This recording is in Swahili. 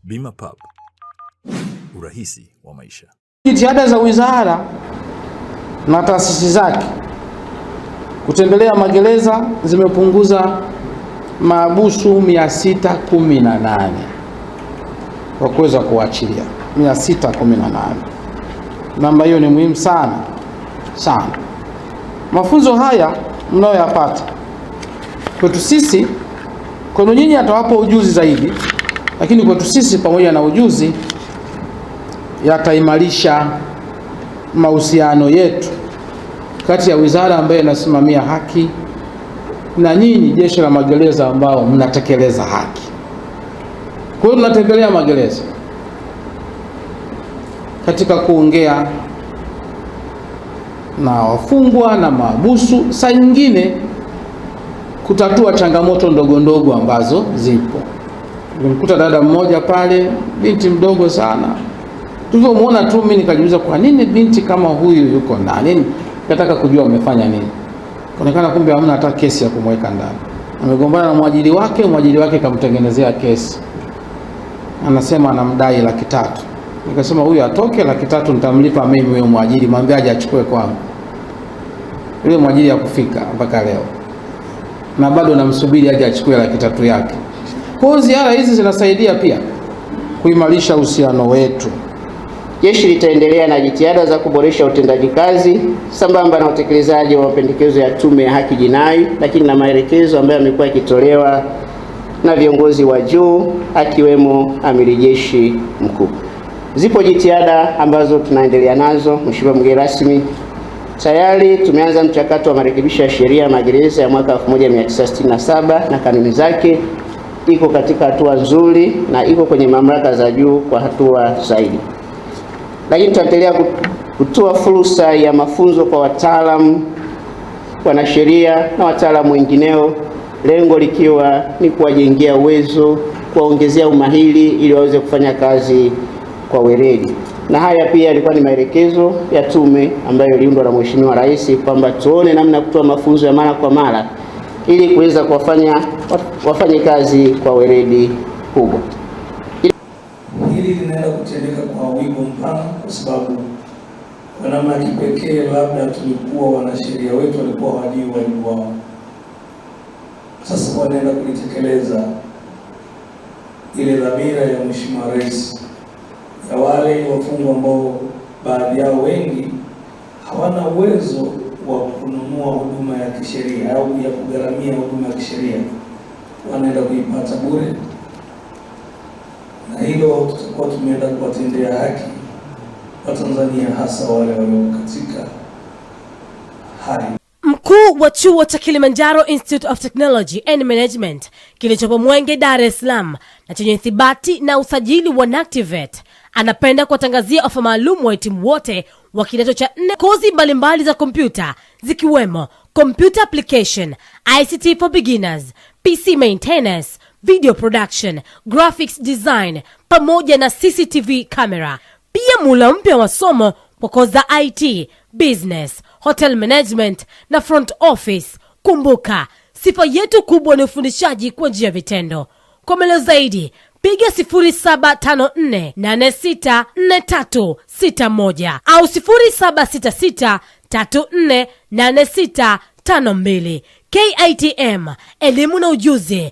Bima Pub, urahisi wa maisha. Jitihada za wizara na taasisi zake kutembelea magereza zimepunguza mahabusu 618 kwa kuweza kuachilia 618. Namba hiyo ni muhimu sana sana. Mafunzo haya mnayoyapata kwetu sisi, kwenu nyinyi atawapa ujuzi zaidi, lakini kwetu sisi pamoja na ujuzi yataimarisha mahusiano yetu kati ya wizara ambayo inasimamia haki na nyinyi jeshi la magereza ambao mnatekeleza haki. Kwa hiyo tunatembelea magereza katika kuongea na wafungwa na mahabusu, saa nyingine kutatua changamoto ndogo ndogo ambazo zipo. Nimekuta dada mmoja pale, binti mdogo sana. Tulivyomuona tu mimi nikajiuliza kwa nini binti kama huyu yuko ndani? Nataka kujua amefanya nini. Kuonekana kumbe hamna hata kesi ya kumweka ndani. Amegombana na mwajiri wake kamtengenezea kesi. Anasema anamdai 300,000. Nikasema huyu atoke, 300,000 nitamlipa mimi huyo mwajiri, mwambie aje achukue kwangu. Yule mwajiri hakufika mpaka leo. Na bado namsubiri aje achukue 300,000 yake. Kwa hiyo ziara hizi zinasaidia pia kuimarisha uhusiano wetu. Jeshi litaendelea na jitihada za kuboresha utendaji kazi sambamba na utekelezaji wa mapendekezo ya Tume ya Haki Jinai, lakini na maelekezo ambayo yamekuwa yakitolewa na viongozi wa juu akiwemo Amiri Jeshi Mkuu. Zipo jitihada ambazo tunaendelea nazo, Mheshimiwa mgeni rasmi. Tayari tumeanza mchakato wa marekebisho ya sheria ya magereza ya mwaka 1967 na kanuni zake. Iko katika hatua nzuri na iko kwenye mamlaka za juu kwa hatua zaidi. Lakini tutaendelea kutoa fursa ya mafunzo kwa wataalamu, wanasheria na wataalamu wengineo, lengo likiwa ni kuwajengea uwezo, kuwaongezea umahiri ili waweze kufanya kazi kwa weledi. Na haya pia yalikuwa ni maelekezo ya tume ambayo iliundwa na Mheshimiwa Rais kwamba tuone namna kutoa mafunzo ya mara kwa mara ili kuweza wafanye kazi kwa weledi kubwa. Hili linaenda kutendeka kwa wigo mpana kwa sababu kwa namna ya kipekee labda tulikuwa wanasheria wetu walikuwa hawajui wajibu wao. Sasa wanaenda kulitekeleza ile dhamira ya Mheshimiwa Rais ya wale wafungwa ambao baadhi yao wengi hawana uwezo wa kununua huduma ya kisheria au ya kugharamia huduma ya kisheria, wanaenda kuipata bure. Na hilo tutakuwa tumeenda kuwatendea haki Watanzania, hasa wale walio katika hali. Mkuu wa chuo cha Kilimanjaro Institute of Technology and Management kilichopo Mwenge, Dar es Salaam na chenye ithibati na usajili wa NACTIVATE anapenda kuwatangazia ofa maalum wahitimu wote wa kidato cha 4 kozi mbalimbali za kompyuta zikiwemo Computer Application, ICT for Beginners, PC Maintenance, Video Production, Graphics Design pamoja na CCTV camera. Pia mula mpya wa somo kwa kozi za IT, Business, Hotel Management na Front Office. Kumbuka, sifa yetu kubwa ni ufundishaji kwa njia ya vitendo. Kwa maelezo zaidi, piga 0754464361 au 0766348652. KITM, elimu na ujuzi